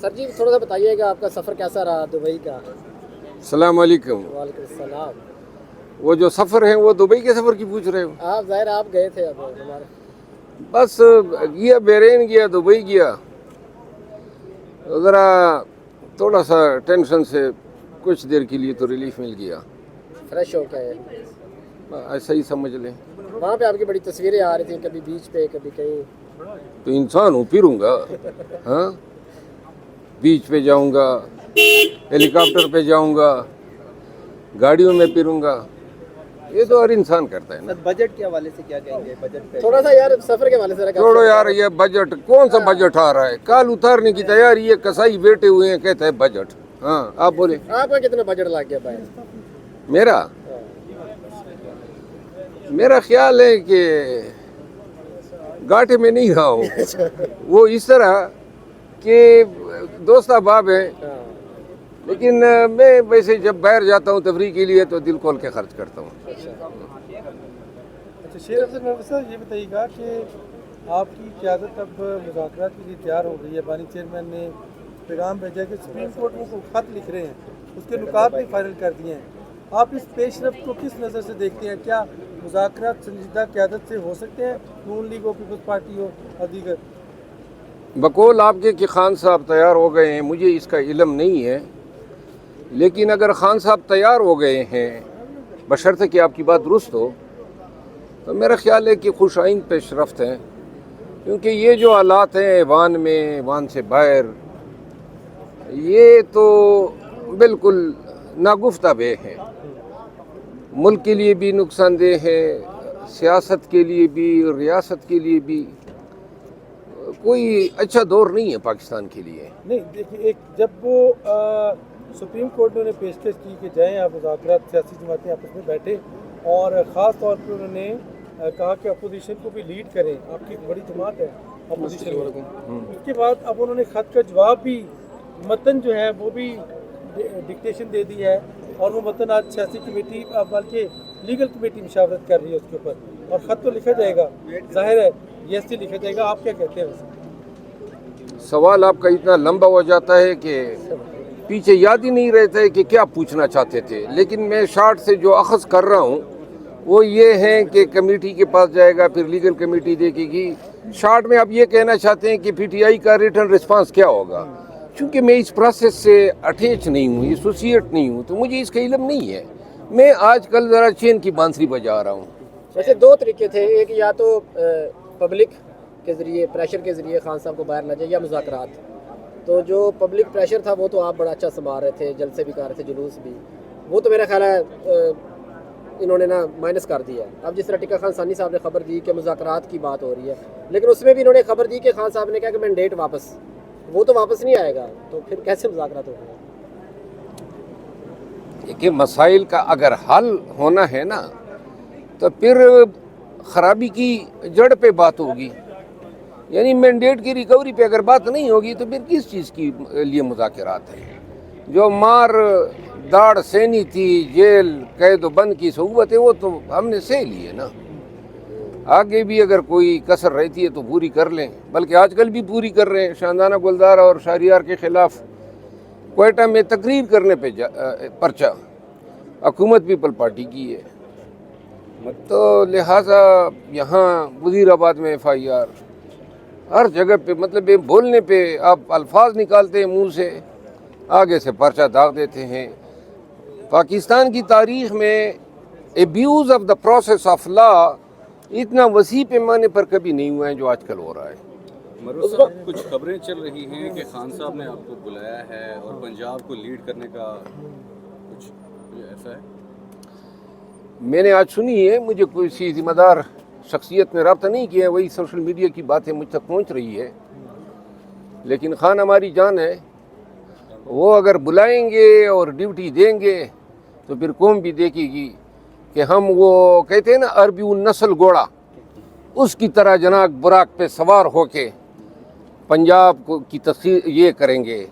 سر جی تھوڑا سا بتائیے گا آپ کا سفر کیسا رہا دبئی کا؟ السلام علیکم. وعلیکم السلام. وہ جو سفر ہیں وہ دبئی کے سفر کی پوچھ رہے ہو؟ آپ ظاہر آپ گئے تھے اب ہمارے. بس گیا بحرین گیا دبئی گیا, ذرا تھوڑا سا ٹینشن سے کچھ دیر کے لیے تو ریلیف مل گیا. فریش ہو کے ایسا ہی سمجھ لیں. وہاں پہ آپ کی بڑی تصویریں آ رہی تھیں, کبھی بیچ پہ کبھی کہیں. تو انسان ہوں پھروں گا, ہاں بیچ پہ جاؤں گا, ہیلی کاپٹر پہ جاؤں گا, گاڑیوں میں پھروں گا, یہ تو ہر انسان کرتا ہے نا. بجٹ کے حوالے سے کیا کہیں گے؟ بجٹ تھوڑا سا یار سفر کے حوالے سے چھوڑو یار, یہ بجٹ کون سا بجٹ آ رہا ہے؟ کال اتارنے کی تیاری, یہ کسائی بیٹھے ہوئے ہیں کہتے ہیں بجٹ. ہاں آپ بولے. آپ کا کتنا بجٹ لگ گیا بھائی؟ میرا خیال ہے کہ گھاٹے میں نہیں رہا ہوں. وہ اس طرح کہ دوست احباب ہیں, لیکن میں ویسے جب باہر جاتا ہوں تفریح کے لیے تو دل کھول کے خرچ کرتا ہوں. اچھا شیر افضل محمد صاحب یہ بتائیے گا کہ آپ کی قیادت اب مذاکرات کے لیے تیار ہو گئی ہے. بانی چیئرمین نے پیغام بھیجا کہ سپریم کورٹ کو خط لکھ رہے ہیں, اس کے نکات بھی فائنل کر دیے ہیں. آپ اس پیش رفت کو کس نظر سے دیکھتے ہیں؟ کیا مذاکرات سنجیدہ قیادت سے ہو سکتے ہیں, نون لیگ ہو, پیپلز پارٹی ہو اور دیگر؟ بقول آپ کے کہ خان صاحب تیار ہو گئے ہیں, مجھے اس کا علم نہیں ہے, لیکن اگر خان صاحب تیار ہو گئے ہیں بشرطے کہ آپ کی بات درست ہو, تو میرا خیال ہے کہ خوش آئند پیش رفت ہیں. کیونکہ یہ جو حالات ہیں ایوان میں, ایوان سے باہر, یہ تو بالکل ناگفتہ بے ہیں. ملک کے لیے بھی نقصان دہ ہے, سیاست کے لیے بھی, ریاست کے لیے بھی. کوئی اچھا دور نہیں ہے پاکستان کے لیے. نہیں دیکھیے, جب وہ سپریم کورٹ نے انہیں پیشکش کی کہ جائیں آپ مذاکرات, سیاسی جماعتیں آپس میں بیٹھے, اور خاص طور پہ انہوں نے کہا کہ اپوزیشن کو بھی لیڈ کریں, آپ کی بڑی جماعت ہے اپوزیشن میں. اس کے بعد اب انہوں نے خط کا جواب بھی, متن جو ہے وہ بھی ڈکٹیشن دے دی ہے, اور وہ متن آج سیاسی کمیٹی بلکہ لیگل کمیٹی مشاورت کر رہی ہے اس کے اوپر, اور خط تو لکھا جائے گا, ظاہر ہے یس سے لکھا جائے گا. آپ کیا کہتے ہیں ویسے؟ سوال آپ کا اتنا لمبا ہو جاتا ہے کہ پیچھے یاد ہی نہیں رہتا ہے کہ کیا پوچھنا چاہتے تھے. لیکن میں شارٹ سے جو اخذ کر رہا ہوں وہ یہ ہے کہ کمیٹی کے پاس جائے گا, پھر لیگل کمیٹی دیکھے گی. شارٹ میں آپ یہ کہنا چاہتے ہیں کہ پی ٹی آئی کا ریٹن رسپانس کیا ہوگا. چونکہ میں اس پروسیس سے اٹیچ نہیں ہوں, ایسوسیٹ نہیں ہوں, تو مجھے اس کا علم نہیں ہے. میں آج کل ذرا چین کی بانسری بجا رہا ہوں. ویسے دو طریقے تھے, ایک یا تو پبلک کے ذریعے, پریشر کے ذریعے خان صاحب کو باہر نہ جائے, یا مذاکرات. تو جو پبلک پریشر تھا وہ تو آپ بڑا اچھا سنبھال رہے تھے, جلسے بھی کر رہے تھے, جلوس بھی, وہ تو میرا خیال ہے انہوں نے نا مائنس کر دیا. اب جس طرح ٹکا خان ثانی صاحب نے خبر دی کہ مذاکرات کی بات ہو رہی ہے, لیکن اس میں بھی انہوں نے خبر دی کہ خان صاحب نے کہا کہ مینڈیٹ واپس, وہ تو واپس نہیں آئے گا, تو پھر کیسے مذاکرات ہو گئے؟ کہ مسائل کا اگر حل ہونا ہے نا تو پھر خرابی کی جڑ پہ بات ہوگی. یعنی مینڈیٹ کی ریکوری پہ اگر بات نہیں ہوگی تو پھر کس چیز کی لیے مذاکرات ہیں؟ جو مار داڑ سینی تھی, جیل قید و بند کی صعوبت ہے, وہ تو ہم نے سہ لی ہے نا. آگے بھی اگر کوئی کسر رہتی ہے تو پوری کر لیں, بلکہ آج کل بھی پوری کر رہے ہیں. شاندانہ گلدار اور شہریار کے خلاف کوئٹہ میں تقریر کرنے پہ پرچہ حکومت پیپل پارٹی کی ہے, تو لہٰذا یہاں وزیر آباد میں ایف آئی آر, ہر جگہ پہ, مطلب بولنے پہ آپ الفاظ نکالتے ہیں منہ سے, آگے سے پرچہ داغ دیتے ہیں. پاکستان کی تاریخ میں abuse of the process of law اتنا وسیع پیمانے پر کبھی نہیں ہوا ہے جو آج کل ہو رہا ہے. مروز صاحب, کچھ خبریں چل رہی ہیں کہ خان صاحب نے آپ کو بلایا ہے اور پنجاب کو لیڈ کرنے کا کچھ ایسا ہے؟ میں نے آج سنی ہے, مجھے کوئی سی ذمہ دار شخصیت نے رابطہ نہیں کیا, وہی سوشل میڈیا کی باتیں مجھ تک پہنچ رہی ہے. لیکن خان ہماری جان ہے, وہ اگر بلائیں گے اور ڈیوٹی دیں گے تو پھر قوم بھی دیکھے گی کہ ہم وہ کہتے ہیں نا عربی نسل گھوڑا, اس کی طرح جناب براق پہ سوار ہو کے پنجاب کی تصویر یہ کریں گے,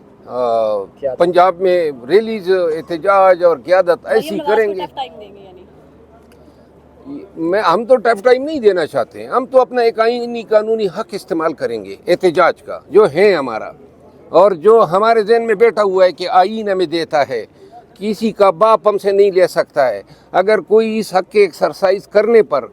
پنجاب میں ریلیز, احتجاج اور قیادت ایسی کریں گے. ہم تو ٹف ٹائم نہیں دینا چاہتے ہیں, ہم تو اپنا ایک آئینی قانونی حق استعمال کریں گے احتجاج کا, جو ہے ہمارا, اور جو ہمارے ذہن میں بیٹھا ہوا ہے کہ آئین ہمیں دیتا ہے، کسی کا باپ ہم سے نہیں لے سکتا ہے، اگر کوئی اس حق کے ایکسرسائز کرنے پر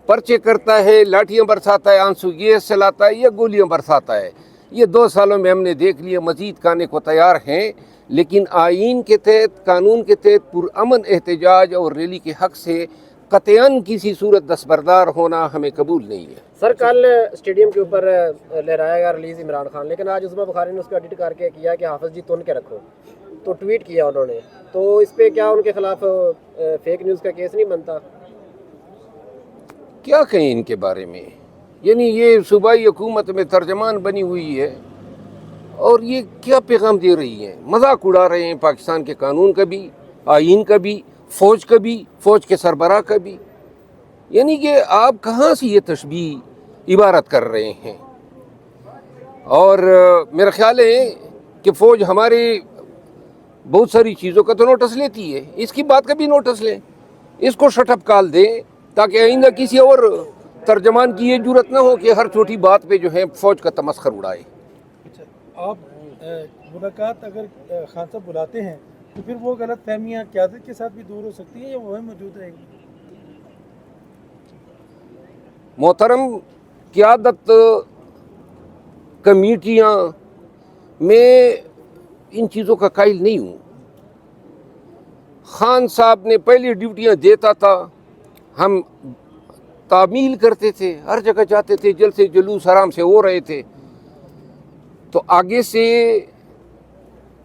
پرچے کرتا ہے، لاٹھیاں برساتا ہے، آنسو گیس چلاتا ہے یا گولیاں برساتا ہے، یہ 2 سالوں میں ہم نے دیکھ لیا، مزید کرنے کو تیار ہیں، لیکن آئین کے تحت، قانون کے تحت پرامن احتجاج اور ریلی کے حق سے قطعاً کسی صورت دستبردار ہونا ہمیں قبول نہیں ہے۔ سر کل اسٹیڈیم کے اوپر لہرایا گیا ریلیز عمران خان، لیکن آج عظمیٰ بخاری نے اس کو ایڈٹ کر کے کیا کہ حافظ جی تن کے رکھو، تو ٹویٹ کیا انہوں نے، تو اس پہ کیا ان کے خلاف فیک نیوز کا کیس نہیں بنتا؟ کیا کہیں ان کے بارے میں، یعنی یہ صوبائی حکومت میں ترجمان بنی ہوئی ہے اور یہ کیا پیغام دے رہی ہیں، مذاق اڑا رہے ہیں پاکستان کے قانون کا بھی، آئین کا بھی، فوج کا بھی، فوج کے سربراہ کا بھی، یعنی کہ آپ کہاں سے یہ تشبیہ عبارت کر رہے ہیں۔ اور میرا خیال ہے کہ فوج ہمارے بہت ساری چیزوں کا تو نوٹس لیتی ہے، اس کی بات کا بھی نوٹس لیں، اس کو شٹ اپ کال دیں تاکہ آئندہ کسی اور ترجمان کی یہ جرت نہ ہو کہ ہر چھوٹی بات پہ جو ہے فوج کا تمسخر اڑائے۔ اچھا، آپ ملاقات اگر خان صاحب بلاتے ہیں تو پھر وہ غلط فہمیاں قیادت کے ساتھ بھی دور ہو سکتی ہیں یا وہیں موجود رہیں گی؟ محترم، قیادت کمیٹیاں میں ان چیزوں کا قائل نہیں ہوں۔ خان صاحب نے پہلی ڈیوٹیاں دیتا تھا، ہم تعمیل کرتے تھے، ہر جگہ جاتے تھے، جلسے جلوس آرام سے ہو رہے تھے، تو آگے سے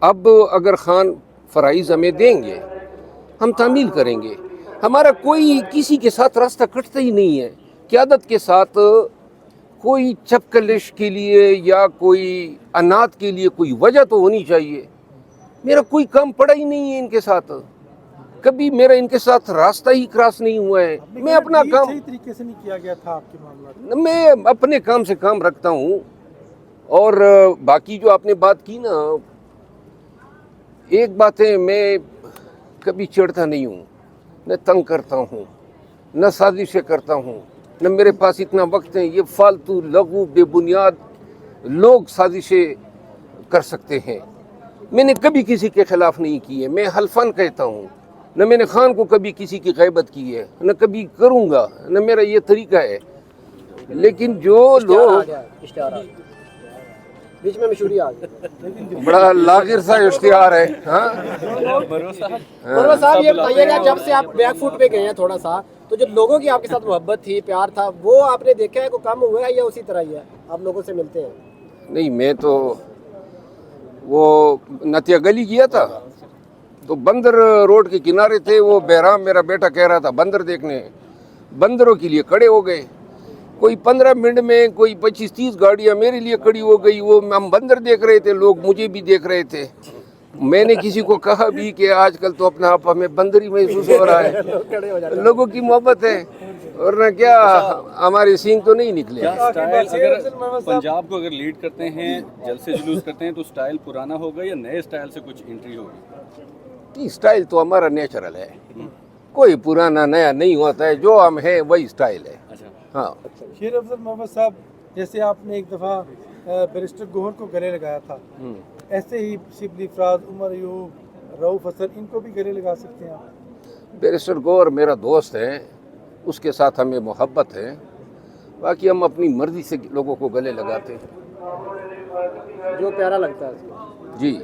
اب اگر خان فرائض ہمیں دیں گے ہم تعمیل کریں گے۔ ہمارا کوئی کسی کے ساتھ راستہ کٹتا ہی نہیں ہے، قیادت کے ساتھ کوئی چپکلش کے لیے یا کوئی انات کے لیے کوئی وجہ تو ہونی چاہیے۔ میرا کوئی کام پڑا ہی نہیں ہے ان کے ساتھ، کبھی میرا ان کے ساتھ راستہ ہی کراس نہیں ہوا ہے۔ میں اپنا کام، صحیح طریقے سے نہیں کیا گیا تھا آپ کے معاملات؟ میں اپنے کام سے کام رکھتا ہوں۔ اور باقی جو آپ نے بات کی نا، ایک بات ہے، میں کبھی چڑھتا نہیں ہوں، نہ تنگ کرتا ہوں، نہ سازشیں کرتا ہوں، نہ میرے پاس اتنا وقت ہے یہ فالتو لغو بے بنیاد لوگ سازشیں کر سکتے ہیں۔ میں نے کبھی کسی کے خلاف نہیں کی ہے، میں حلفاً کہتا ہوں، نہ میں نے خان کو کبھی کسی کی غیبت کی ہے، نہ کبھی کروں گا، نہ میرا یہ طریقہ ہے۔ لیکن جو لوگ، اشتہار آ گیا بیچ میں مشہوری آ گئی۔ بڑا لاغر سا اشتہار ہے، ہاں مروا صاحب یہ بتائیے گا، جب سے آپ بیک فوٹ پہ گئے ہیں تھوڑا سا، تو جو لوگوں کی آپ کے ساتھ محبت تھی، پیار تھا، وہ آپ نے دیکھا ہے کوئی کم ہوا ہے یا اسی طرح ہی ہے؟ آپ لوگوں سے ملتے ہیں؟ نہیں، میں تو وہ نتیہ گلی گیا تھا تو بندر روڈ کے کنارے تھے، وہ بہرام میرا بیٹا کہہ رہا تھا بندر دیکھنے، بندروں کے لیے کھڑے ہو گئے، کوئی 15 منٹ میں کوئی 25-30 گاڑیاں میرے لیے کھڑی ہو گئی، وہ ہم بندر دیکھ رہے تھے، لوگ مجھے بھی دیکھ رہے تھے۔ میں نے کسی کو کہا بھی کہ آج کل تو اپنا آپ ہمیں بندر ہی محسوس ہو رہا ہے، لوگوں کی محبت ہے، ورنہ کیا ہمارے سینگ تو نہیں نکلے۔ کیا سٹائل اگر پنجاب کو اگر لیڈ کرتے ہیں، جلسے جلوس کرتے ہیں، تو سٹائل پرانا ہوگا یا نئے سٹائل سے کچھ انٹری ہوگی؟ سٹائل تو ہمارا نیچرل ہے، کوئی پرانا نیا نہیں ہوتا ہے، جو ہم ہیں وہی سٹائل ہے۔ ہاں، شیر افضل محمد صاحب، جیسے آپ نے ایک دفعہ بیرسٹر گوہر کو گلے لگایا تھا، ایسے ہی شبلی فراز، عمر ایوب، رؤف حسن، ان کو بھی گلے لگا سکتے ہیں آپ؟ بیرسٹر گور میرا دوست ہے، اس کے ساتھ ہمیں محبت ہے، باقی ہم اپنی مرضی سے لوگوں کو گلے لگاتے ہیں۔ جو پیارا لگتا ہے اس کو۔ جی۔